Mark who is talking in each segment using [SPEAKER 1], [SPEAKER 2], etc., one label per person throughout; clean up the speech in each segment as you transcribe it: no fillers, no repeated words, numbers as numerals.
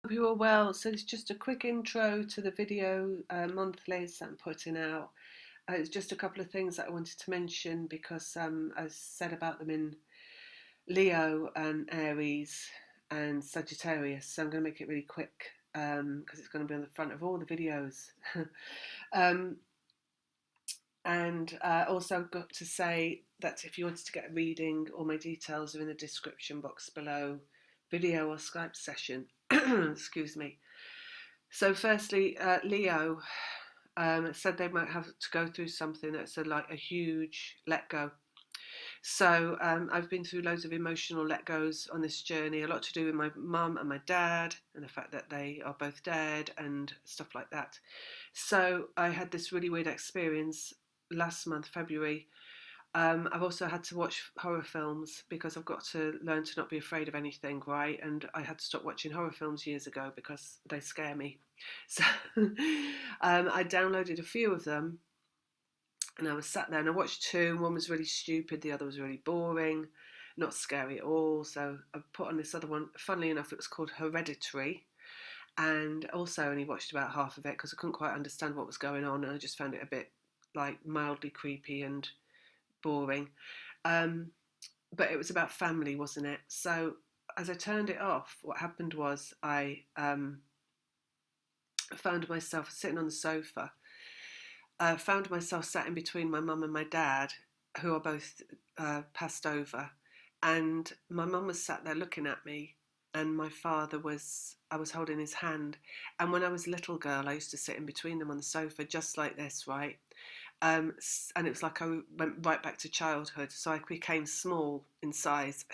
[SPEAKER 1] Hope you're all well. So it's just a quick intro to the video monthlies that I'm putting out. It's just a couple of things that I wanted to mention because I said about them in Leo and Aries and Sagittarius. So I'm going to make it really quick because it's going to be on the front of all the videos. um, and also I've got to say that if you wanted to get a reading, all my details are in the description box below, video or Skype session. Excuse me. So firstly, Leo said they might have to go through something that's like a huge let go. So I've been through loads of emotional let goes on this journey, a lot to do with my mum and my dad and the fact that they are both dead and stuff like that. So I had this really weird experience last month, February. I've also had to watch horror films because I've got to learn to not be afraid of anything, right? And I had to stop watching horror films years ago because they scare me. So I downloaded a few of them and I was sat there and I watched two. One was really stupid, the other was really boring, not scary at all. So I put on this other one. Funnily enough, it was called Hereditary. And also only watched about half of it because I couldn't quite understand what was going on and I just found it a bit like mildly creepy and boring. Um, but it was about family, wasn't it? So as I turned it off, what happened was I found myself sitting on the sofa. Found myself sat in between my mum and my dad, who are both passed over. And my mum was sat there looking at me, and my father was, I was holding his hand. And when I was a little girl, I used to sit in between them on the sofa, just like this, right? And it was like I went right back to childhood. So I became small in size,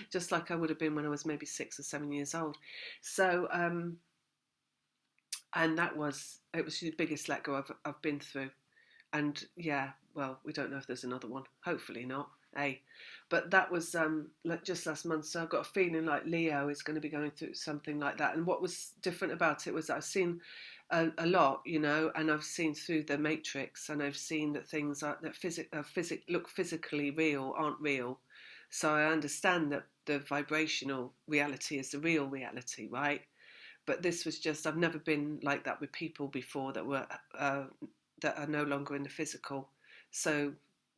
[SPEAKER 1] just like I would have been when I was maybe 6 or 7 years old. So, and it was the biggest let go I've been through. And yeah, well, we don't know if there's another one. Hopefully not. Hey, but that was like just last month. So I've got a feeling like Leo is going to be going through something like that. And what was different about it was that I've seen a lot, you know, and I've seen through the matrix, and I've seen that things are that look physically real aren't real. So I understand that the vibrational reality is the real reality, right? But this was just, I've never been like that with people before that were that are no longer in the physical. So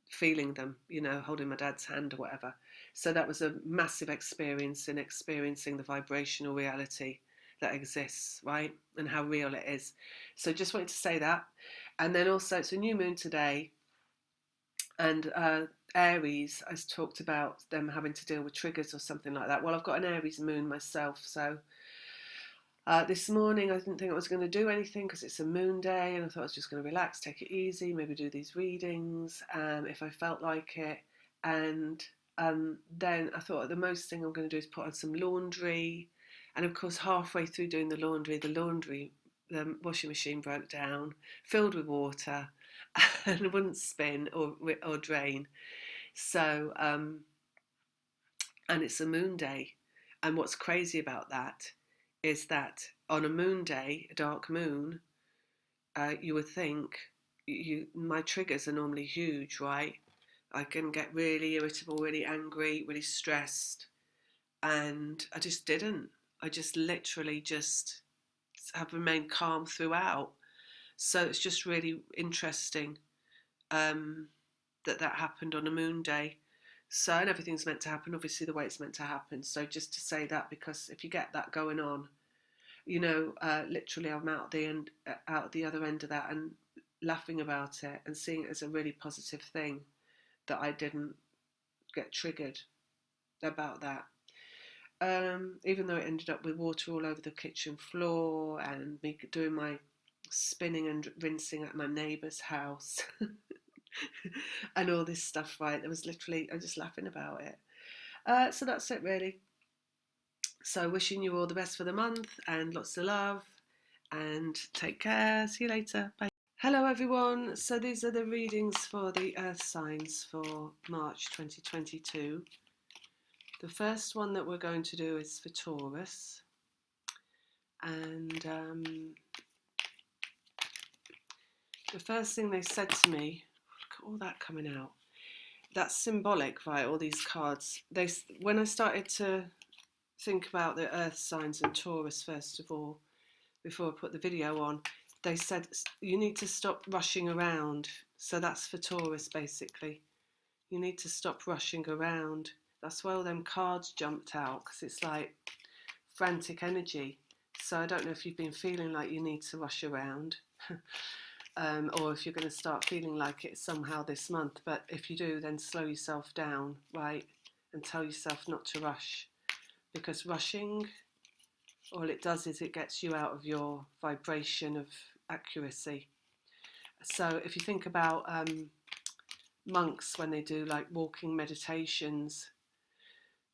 [SPEAKER 1] feeling them, you know, holding my dad's hand or whatever. So that was a massive experience in experiencing the vibrational reality that exists, right? And how real it is. So just wanted to say that. And then also it's a new moon today, and Aries, I talked about them having to deal with triggers or something like that. Well, I've got an Aries moon myself, so this morning I didn't think I was going to do anything because it's a moon day, and I thought I was just going to relax, take it easy, maybe do these readings if I felt like it. And then I thought the most thing I'm going to do is put on some laundry. And of course, halfway through doing the washing machine broke down, filled with water, and wouldn't spin or drain. So, and it's a moon day. And what's crazy about that is that on a moon day, a dark moon, you would think my triggers are normally huge, right? I can get really irritable, really angry, really stressed, and I just didn't. I just literally just have remained calm throughout. So it's just really interesting that happened on a moon day. So, and everything's meant to happen, obviously, the way it's meant to happen. So, just to say that, because if you get that going on, you know, literally, I'm out the other end of that, and laughing about it and seeing it as a really positive thing that I didn't get triggered about that. Even though it ended up with water all over the kitchen floor and me doing my spinning and rinsing at my neighbour's house. And all this stuff, right? There was literally, I'm just laughing about it. So that's it, really. So wishing you all the best for the month and lots of love, and take care. See you later. Bye. Hello, everyone. So these are the readings for the earth signs for March 2022. The first one that we're going to do is for Taurus. And the first thing they said to me, look at all that coming out. That's symbolic, right? All these cards. When I started to think about the earth signs and Taurus first of all, before I put the video on. They said you need to stop rushing around. So that's for Taurus basically. You need to stop rushing around. That's why all them cards jumped out, because it's like frantic energy. So I don't know if you've been feeling like you need to rush around or if you're going to start feeling like it somehow this month. But if you do, then slow yourself down, right? And tell yourself not to rush, because rushing, all it does is it gets you out of your vibration of accuracy. So if you think about monks when they do like walking meditations,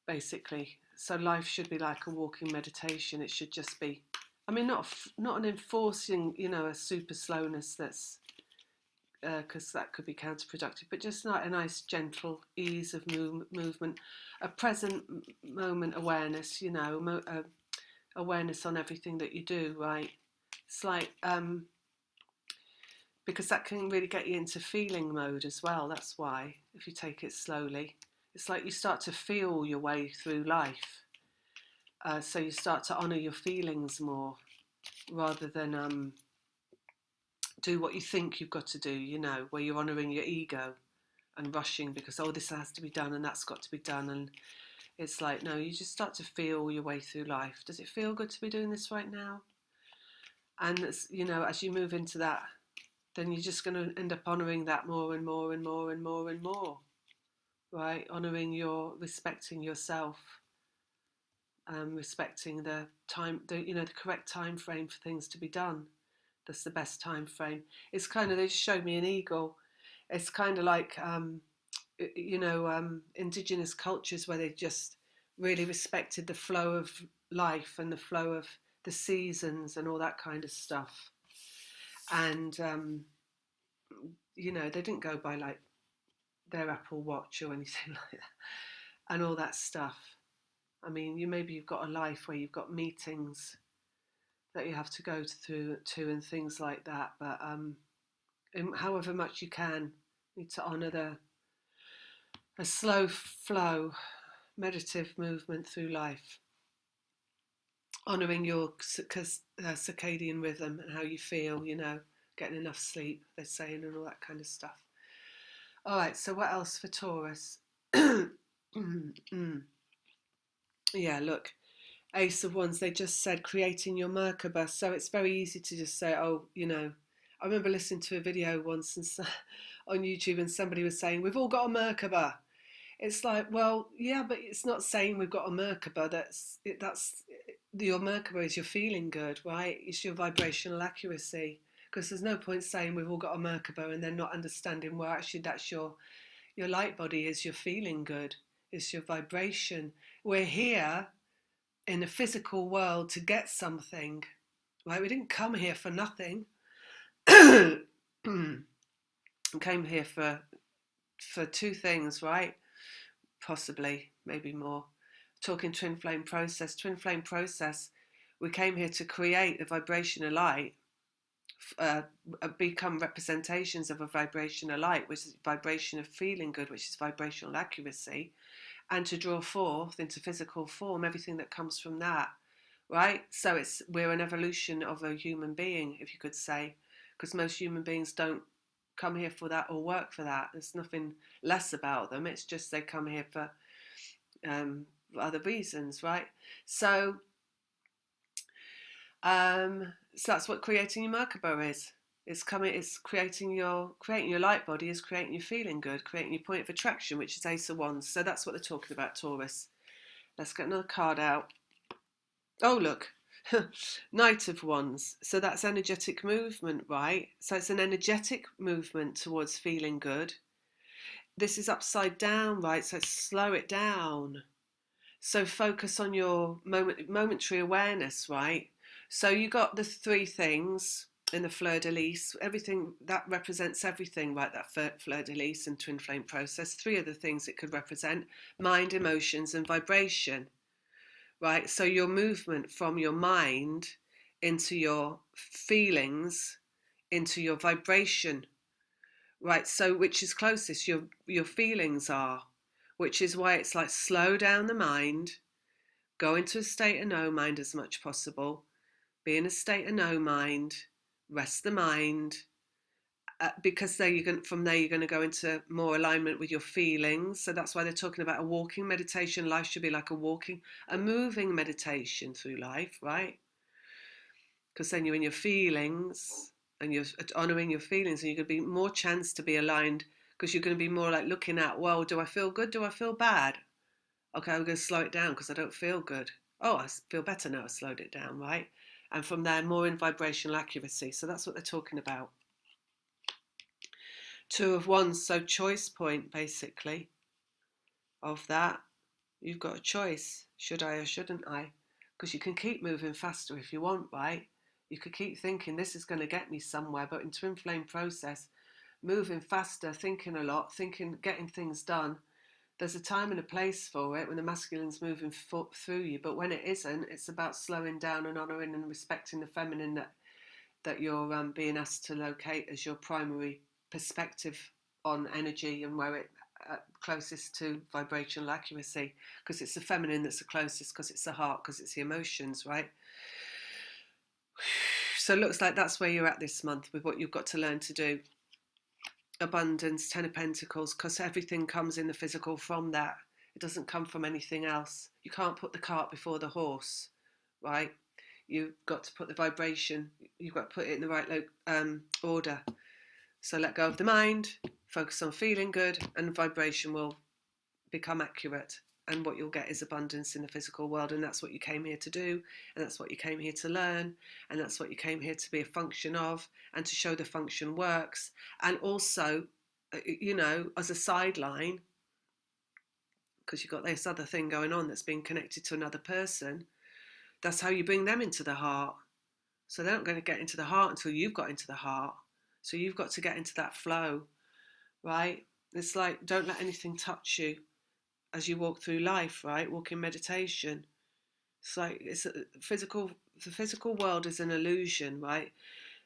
[SPEAKER 1] basically, so life should be like a walking meditation. It should just be, I mean, not an enforcing, you know, a super slowness that's, because that could be counterproductive, but just like a nice gentle ease of movement, a present moment awareness, you know, awareness on everything that you do, right? It's like, because that can really get you into feeling mode as well. That's why, if you take it slowly, it's like you start to feel your way through life. So you start to honour your feelings more, rather than do what you think you've got to do, you know, where you're honouring your ego and rushing because, oh, this has to be done and that's got to be done. And it's like, no, you just start to feel your way through life. Does it feel good to be doing this right now? And, it's, you know, as you move into that, then you're just going to end up honouring that more and more and more and more and more, right? Honouring respecting yourself, respecting the time, the correct time frame for things to be done. That's the best time frame. It's kind of, they just showed me an eagle. It's kind of like, indigenous cultures where they just really respected the flow of life and the flow of the seasons and all that kind of stuff. And, they didn't go by like their Apple Watch or anything like that and all that stuff. I mean, you've got a life where you've got meetings that you have to go to and things like that. But however much you can, you need to honour a slow flow, meditative movement through life, honouring your circadian rhythm and how you feel, you know, getting enough sleep, they're saying, and all that kind of stuff. All right, so what else for Taurus? Yeah, look, Ace of Wands, they just said creating your Merkaba. So it's very easy to just say, oh, you know, I remember listening to a video once on YouTube and somebody was saying, we've all got a Merkaba. It's like, well, yeah, but it's not saying we've got a Merkaba. That's your Merkaba is your feeling good, right? It's your vibrational accuracy. Because there's no point saying we've all got a Merkaba and then not understanding, well, actually that's your light body is your feeling good. It's your vibration. We're here in the physical world to get something, right? We didn't come here for nothing. We came here for two things, right? Possibly, maybe more. Talking twin flame process, we came here to create a vibration of light, become representations of a vibration of light, which is vibration of feeling good, which is vibrational accuracy, and to draw forth into physical form everything that comes from that, right? So we're an evolution of a human being, if you could say, because most human beings don't come here for that or work for that. There's nothing less about them. It's just they come here for other reasons, right? So that's what creating your Merkaba is. It's creating your light body, is creating your feeling good, creating your point of attraction, which is Ace of Wands. So that's what they're talking about, Taurus. Let's get another card out. Oh, look. Knight of Wands. So that's energetic movement, right? So it's an energetic movement towards feeling good. This is upside down, right? So slow it down. So focus on your momentary awareness, right? So you got the three things in the fleur-de-lis, everything that represents everything, right? That fleur-de-lis and twin flame process. Three of the things it could represent: mind, emotions, and vibration, right? So your movement from your mind into your feelings, into your vibration, right? So which is closest? Your feelings are, which is why it's like slow down the mind, Go into a state of no mind as much as possible. Be in a state of no mind. Rest the mind. Because from there you're going to go into more alignment with your feelings. So that's why they're talking about a walking meditation. Life should be like a moving meditation through life, right? Because then you're in your feelings and you're honouring your feelings, and you're going to be more chance to be aligned, because you're going to be more like looking at, well, do I feel good? Do I feel bad? Okay, I'm going to slow it down because I don't feel good. Oh, I feel better now. I slowed it down, right? And from there, more in vibrational accuracy. So that's what they're talking about. Two of Wands, so choice point, basically, of that. You've got a choice. Should I or shouldn't I? Because you can keep moving faster if you want, right? You could keep thinking this is going to get me somewhere, but in twin flame process, moving faster, thinking a lot, getting things done, there's a time and a place for it when the masculine's moving through you. But when it isn't, it's about slowing down and honouring and respecting the feminine that you're being asked to locate as your primary perspective on energy, and where it closest to vibrational accuracy, because it's the feminine that's the closest, because it's the heart, because it's the emotions, right? So it looks like that's where you're at this month with what you've got to learn to do. Abundance, Ten of Pentacles, because everything comes in the physical from that. It doesn't come from anything else. You can't put the cart before the horse, right? You've got to put the vibration, you've got to put it in the right order. So let go of the mind, focus on feeling good, and vibration will become accurate. And what you'll get is abundance in the physical world. And that's what you came here to do. And that's what you came here to learn. And that's what you came here to be a function of, and to show the function works. And also, as a sideline, because you've got this other thing going on that's being connected to another person, that's how you bring them into the heart. So they're not going to get into the heart until you've got into the heart. So you've got to get into that flow, right? It's like, don't let anything touch you as you walk through life, right? Walk in meditation. It's like the physical world is an illusion, right?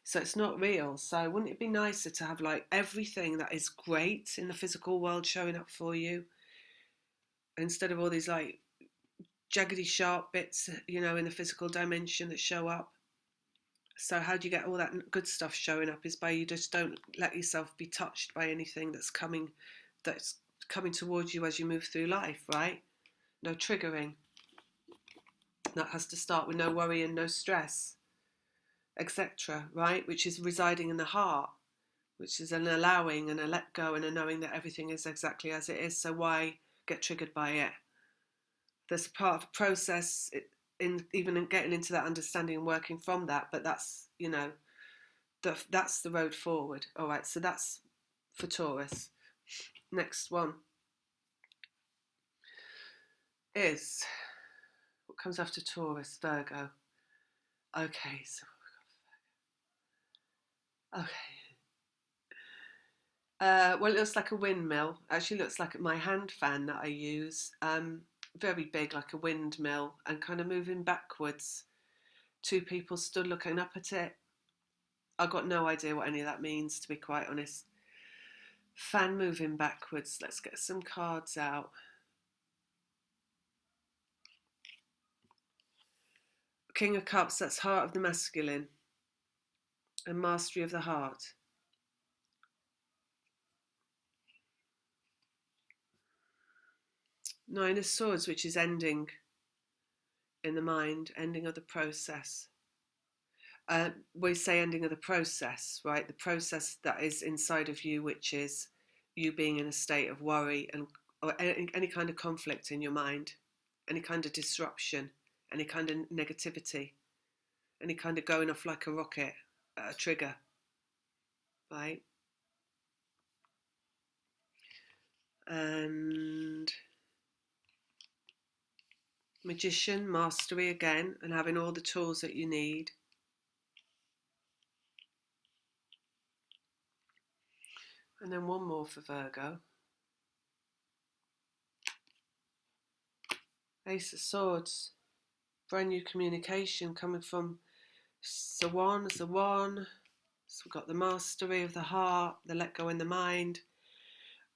[SPEAKER 1] So it's not real. So wouldn't it be nicer to have like everything that is great in the physical world showing up for you, instead of all these like jaggedy sharp bits, in the physical dimension that show up? So how do you get all that good stuff showing up? Is by you just don't let yourself be touched by anything that's coming towards you as you move through life, right? No triggering. That has to start with no worry and no stress, etc., right? Which is residing in the heart, which is an allowing and a let go and a knowing that everything is exactly as it is. So why get triggered by it? There's part of the process in getting into that understanding and working from that, but that's, that's the road forward. All right, so that's for Taurus. Next one is, what comes after Taurus? Virgo. Okay, so okay. Well, it looks like a windmill. Actually, looks like my hand fan that I use. Very big, like a windmill, and kind of moving backwards. Two people stood looking up at it. I've got no idea what any of that means, to be quite honest. Fan moving backwards. Let's get some cards out. King of Cups, that's heart of the masculine and mastery of the heart. Nine of Swords, which is ending in the mind, ending of the process. We say ending of the process, right? The process that is inside of you, which is you being in a state of worry or any kind of conflict in your mind, any kind of disruption, any kind of negativity, any kind of going off like a rocket at a trigger, right? And Magician, mastery again, and having all the tools that you need. And then one more for Virgo. Ace of Swords, brand new communication coming from the one. So we've got the mastery of the heart, the let go in the mind.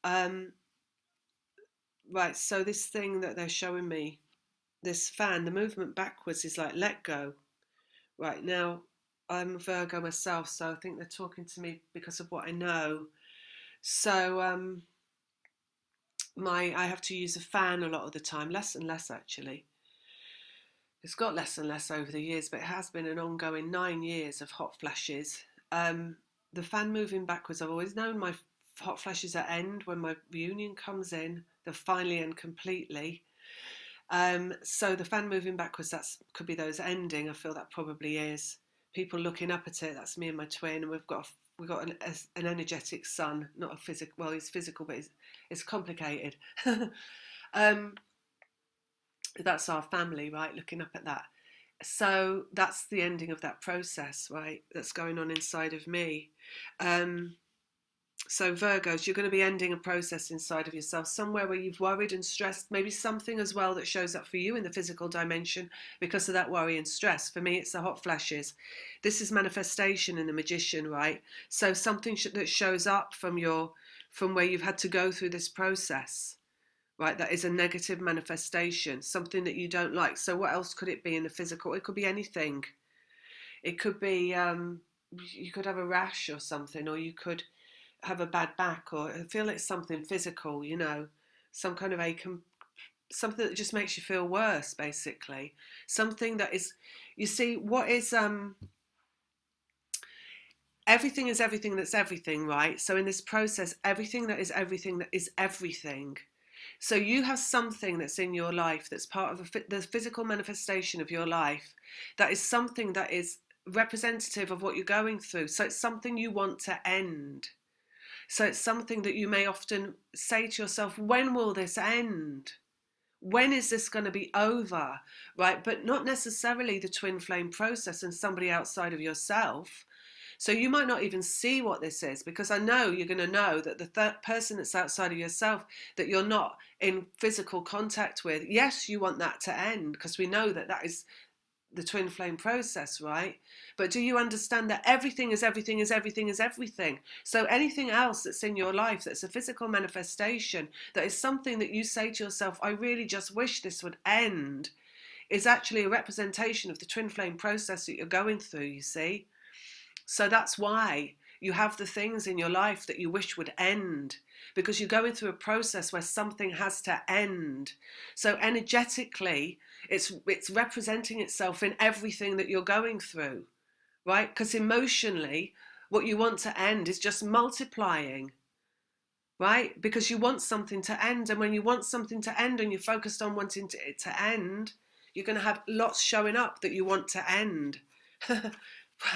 [SPEAKER 1] Right, so this thing that they're showing me this fan, the movement backwards is like let go. Right now, I'm a Virgo myself, so I think they're talking to me because of what I know. So I have to use a fan a lot of the time, less and less actually. It's got less and less over the years, but it has been an ongoing 9 years of hot flashes. The fan moving backwards, I've always known my hot flashes at end when my reunion comes in. They finally end completely. So the fan moving backwards, that could be those ending. I feel that probably is. People looking up at it, that's me and my twin, and we've got an energetic sun, not a physical. Well, he's physical, but it's complicated. That's our family, right? Looking up at that. So that's the ending of that process, right? That's going on inside of me. So Virgos, you're going to be ending a process inside of yourself, somewhere where you've worried and stressed, maybe something as well that shows up for you in the physical dimension because of that worry and stress. For me, it's the hot flashes. This is manifestation in the Magician, right? So something that shows up from where you've had to go through this process, right? That is a negative manifestation, something that you don't like. So what else could it be in the physical? It could be anything. It could be, you could have a rash or something, or you could have a bad back, or feel it's something physical, some kind of ache, something that just makes you feel worse, basically. Something that is, you see, what is, everything is everything that's everything, right? So in this process, everything that is everything. So you have something that's in your life that's part of the physical manifestation of your life, that is something that is representative of what you're going through. So it's something you want to end. So it's something that you may often say to yourself, when will this end? When is this going to be over? Right? But not necessarily the twin flame process and somebody outside of yourself. So you might not even see what this is, because I know you're going to know that the third person that's outside of yourself that you're not in physical contact with, yes, you want that to end, because we know that that is the twin flame process, right? But do you understand that everything is everything is everything is everything? So anything else that's in your life that's a physical manifestation, that is something that you say to yourself, I really just wish this would end, is actually a representation of the twin flame process that you're going through, you see? So that's why you have the things in your life that you wish would end, because you're going through a process where something has to end. So energetically, it's representing itself in everything that you're going through, right? Because emotionally, what you want to end is just multiplying, right? Because you want something to end. And when you want something to end and you're focused on wanting it to end, you're going to have lots showing up that you want to end.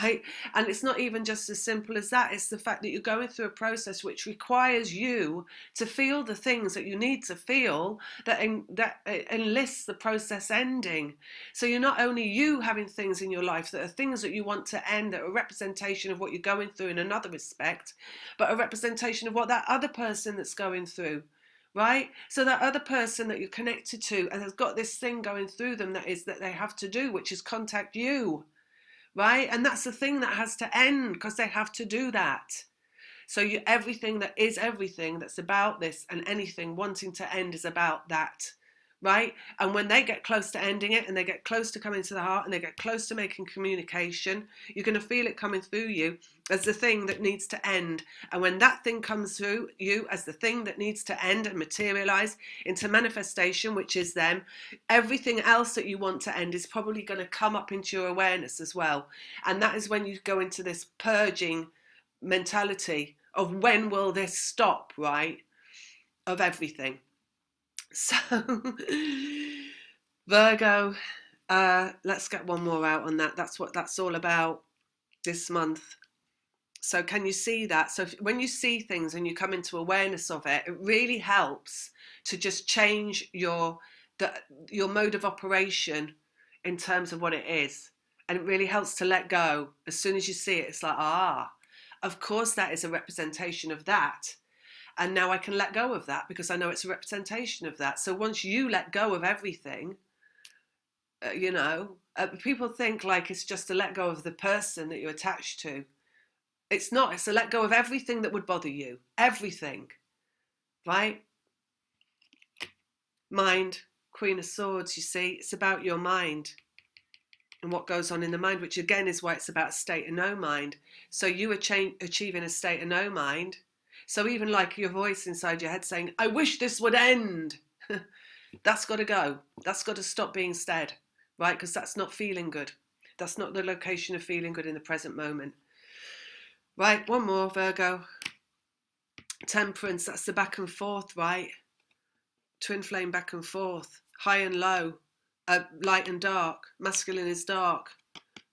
[SPEAKER 1] Right? And it's not even just as simple as that. It's the fact that you're going through a process which requires you to feel the things that you need to feel that enlists the process ending. So you're not only you having things in your life that are things that you want to end, that are a representation of what you're going through in another respect, but a representation of what that other person that's going through. Right? So that other person that you're connected to and has got this thing going through them that they have to do, which is contact you. Right? And that's the thing that has to end, because they have to do that. So everything that is everything that's about this and anything wanting to end is about that. Right? And when they get close to ending it and they get close to coming to the heart and they get close to making communication, you're going to feel it coming through you as the thing that needs to end. And when that thing comes through you as the thing that needs to end and materialize into manifestation, which is them, everything else that you want to end is probably going to come up into your awareness as well. And that is when you go into this purging mentality of when will this stop, right? Of everything. So, Virgo, let's get one more out on that. That's what that's all about this month. So can you see that? So when you see things and you come into awareness of it, it really helps to just change your mode of operation in terms of what it is. And it really helps to let go. As soon as you see it, it's like, of course that is a representation of that. And now I can let go of that because I know it's a representation of that. So once you let go of everything, people think like it's just to let go of the person that you're attached to. It's not. It's to let go of everything that would bother you. Everything. Right? Mind, Queen of Swords, you see, it's about your mind and what goes on in the mind, which again is why it's about a state of no mind. So you are achieving a state of no mind. So even like your voice inside your head saying, I wish this would end. That's got to go. That's got to stop being said, right? Because that's not feeling good. That's not the location of feeling good in the present moment. Right, one more, Virgo. Temperance, that's the back and forth, right? Twin flame back and forth, high and low, light and dark. Masculine is dark.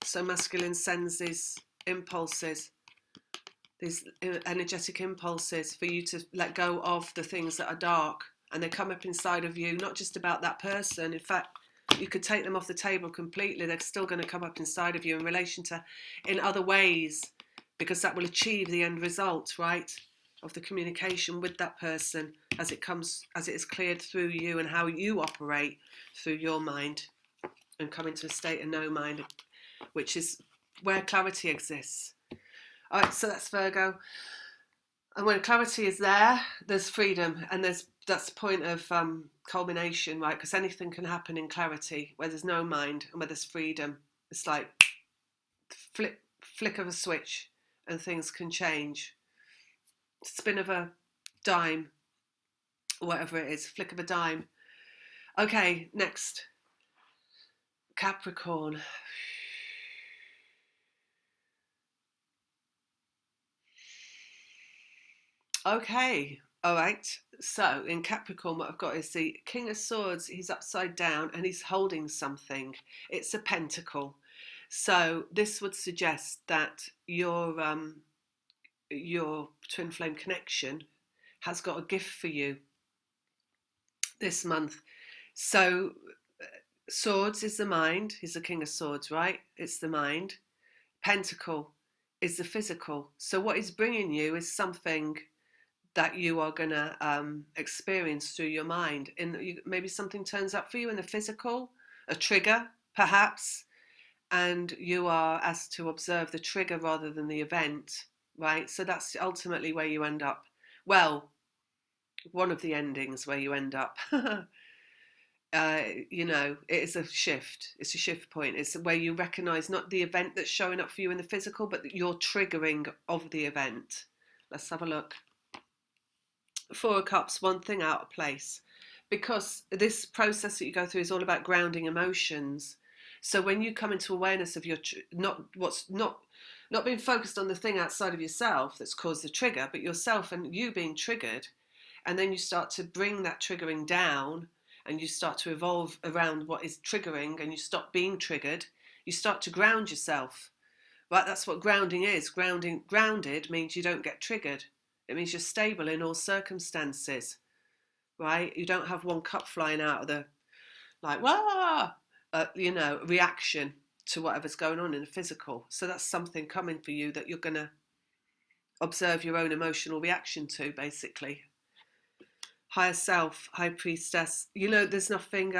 [SPEAKER 1] So masculine sends these impulses, these energetic impulses for you to let go of the things that are dark. And they come up inside of you, not just about that person. In fact, you could take them off the table completely. They're still going to come up inside of you in relation to, in other ways, because that will achieve the end result, right, of the communication with that person as it comes, as it is cleared through you and how you operate through your mind and come into a state of no mind, which is where clarity exists. All right, so that's Virgo. And when clarity is there, there's freedom, and that's the point of culmination, right? Because anything can happen in clarity where there's no mind and where there's freedom. It's like flick of a switch and things can change. Spin of a dime, whatever it is, flick of a dime. Okay, next. Capricorn. Okay, all right. So in Capricorn, what I've got is the King of Swords. He's upside down and he's holding something. It's a pentacle. So this would suggest that your twin flame connection has got a gift for you this month. So Swords is the mind. He's the King of Swords, right? It's the mind. Pentacle is the physical. So what he's bringing you is something that you are going to experience through your mind. Maybe something turns up for you in the physical, a trigger perhaps, and you are asked to observe the trigger rather than the event, right? So that's ultimately where you end up. Well, one of the endings where you end up. You know, it is a shift. It's a shift point. It's where you recognise not the event that's showing up for you in the physical, but your triggering of the event. Let's have a look. Four of Cups, one thing out of place, because this process that you go through is all about grounding emotions. So when you come into awareness of your not being focused on the thing outside of yourself that's caused the trigger, but yourself and you being triggered, and then you start to bring that triggering down and you start to evolve around what is triggering and you stop being triggered, you start to ground yourself. Right, that's what grounding is. Grounded means you don't get triggered. It means you're stable in all circumstances, right? You don't have one cup flying out of the, like, wah, reaction to whatever's going on in the physical. So that's something coming for you that you're going to observe your own emotional reaction to, basically. Higher self, high priestess. You know, there's nothing,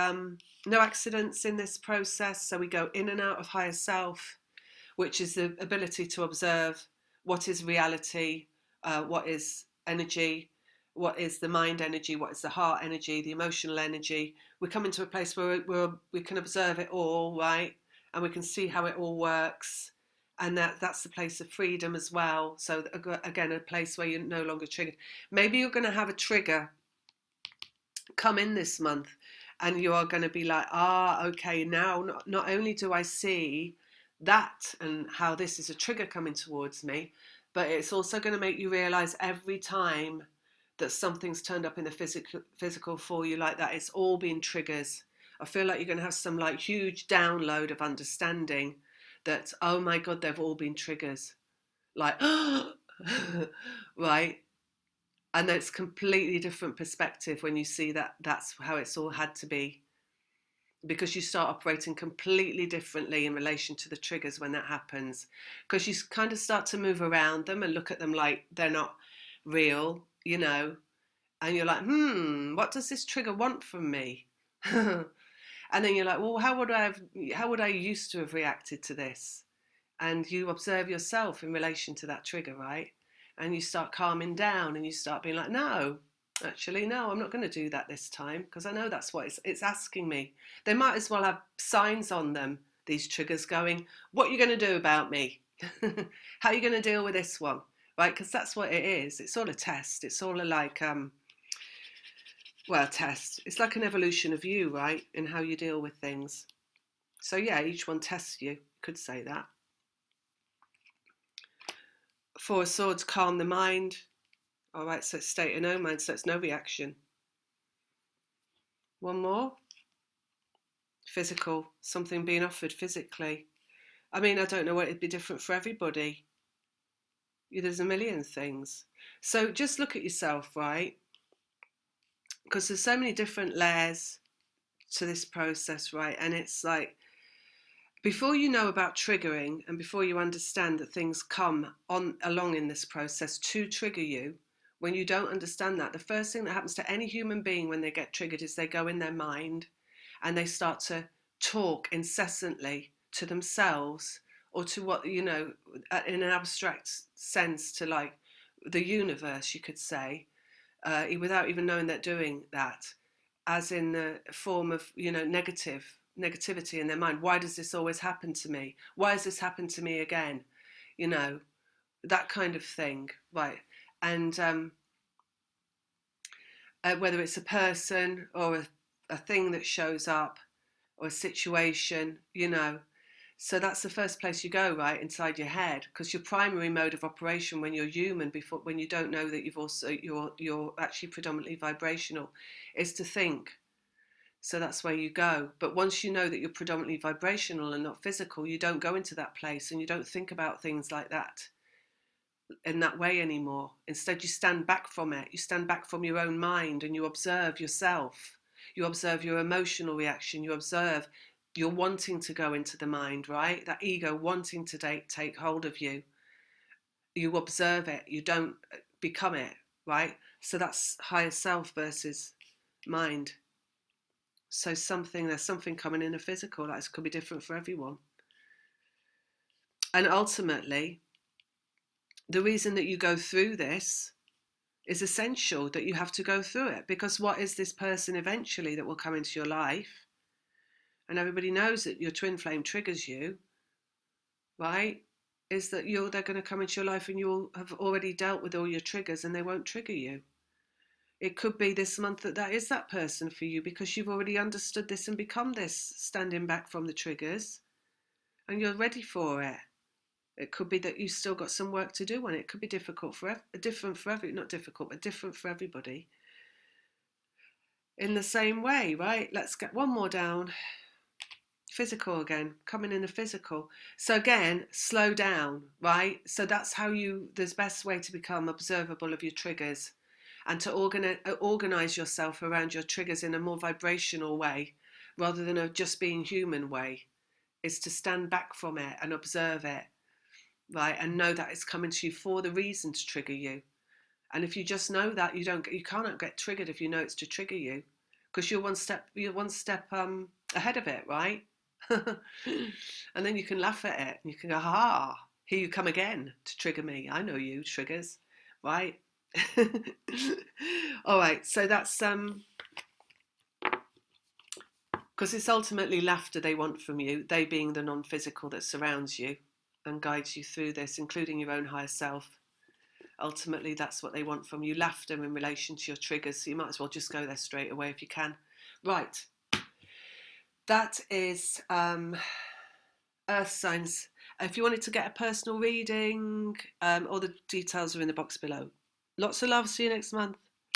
[SPEAKER 1] no accidents in this process. So we go in and out of higher self, which is the ability to observe what is reality, what is energy, what is the mind energy, what is the heart energy, the emotional energy. We come into a place where we can observe it all, right? And we can see how it all works. And that's the place of freedom as well. So again, a place where you're no longer triggered. Maybe you're going to have a trigger come in this month and you are going to be like, okay, now not only do I see that and how this is a trigger coming towards me, but it's also going to make you realize every time that something's turned up in the physical for you like that, it's all been triggers. I feel like you're going to have some like huge download of understanding that, oh my God, they've all been triggers. Like, right? And it's completely different perspective when you see that that's how it's all had to be, because you start operating completely differently in relation to the triggers when that happens, because you kind of start to move around them and look at them like they're not real, you know, and you're like, what does this trigger want from me? And then you're like, well, how would I used to have reacted to this? And you observe yourself in relation to that trigger, right? And you start calming down and you start being like, no, Actually, no, I'm not going to do that this time because I know that's what it's asking me. They might as well have signs on them, these triggers, going, what are you going to do about me? How are you going to deal with this one? Right? Because that's what it is. It's all a test. It's all a like, well, test. It's like an evolution of you, right? In how you deal with things. So yeah, each one tests you. Could say that. Four of Swords, calm the mind. All right, so it's state of no mind, so it's no reaction. One more. Physical, something being offered physically. I mean, I don't know what it'd be different for everybody. There's a million things. So just look at yourself, right? Because there's so many different layers to this process, right? And it's like, before you know about triggering and before you understand that things come on along in this process to trigger you, when you don't understand that, the first thing that happens to any human being when they get triggered is they go in their mind and they start to talk incessantly to themselves or to what, you know, in an abstract sense, to like the universe, you could say, without even knowing they're doing that, as in the form of, you know, negativity in their mind. Why does this always happen to me? Why has this happened to me again? You know, that kind of thing, right? And whether it's a person or a thing that shows up or a situation, you know. So that's the first place you go, right, inside your head, because your primary mode of operation when you're human, before when you don't know that you're actually predominantly vibrational, is to think. So that's where you go. But once you know that you're predominantly vibrational and not physical, you don't go into that place and you don't think about things like that in that way anymore. Instead, you stand back from it. You stand back from your own mind and you observe yourself. You observe your emotional reaction. You observe your wanting to go into the mind, right? That ego wanting to take hold of you. You observe it. You don't become it, right? So that's higher self versus mind. So there's something coming in a physical that could be different for everyone. And ultimately, the reason that you go through this is essential, that you have to go through it, because what is this person eventually that will come into your life? And everybody knows that your twin flame triggers you, right? Is that they're going to come into your life and you'll have already dealt with all your triggers and they won't trigger you. It could be this month that is that person for you, because you've already understood this and become this, standing back from the triggers, and you're ready for it. It could be that you've still got some work to do on it. It could be difficult not difficult, but different for everybody. In the same way, right? Let's get one more down. Physical again, coming in the physical. So again, slow down, right? So that's how the best way to become observable of your triggers and to organize yourself around your triggers in a more vibrational way rather than a just being human way, is to stand back from it and observe it, right? And know that it's coming to you for the reason to trigger you. And if you just know that, you cannot get triggered if you know it's to trigger you, because you're one step ahead of it, right? And then you can laugh at it and you can go, ha, here you come again to trigger me. I know you, triggers, right? All right, so that's because it's ultimately laughter they want from you, they being the non-physical that surrounds you and guides you through this, including your own higher self. Ultimately, that's what they want from you, laughter in relation to your triggers. So you might as well just go there straight away if you can. Right. That is Earth signs. If you wanted to get a personal reading, all the details are in the box below. Lots of love. See you next month.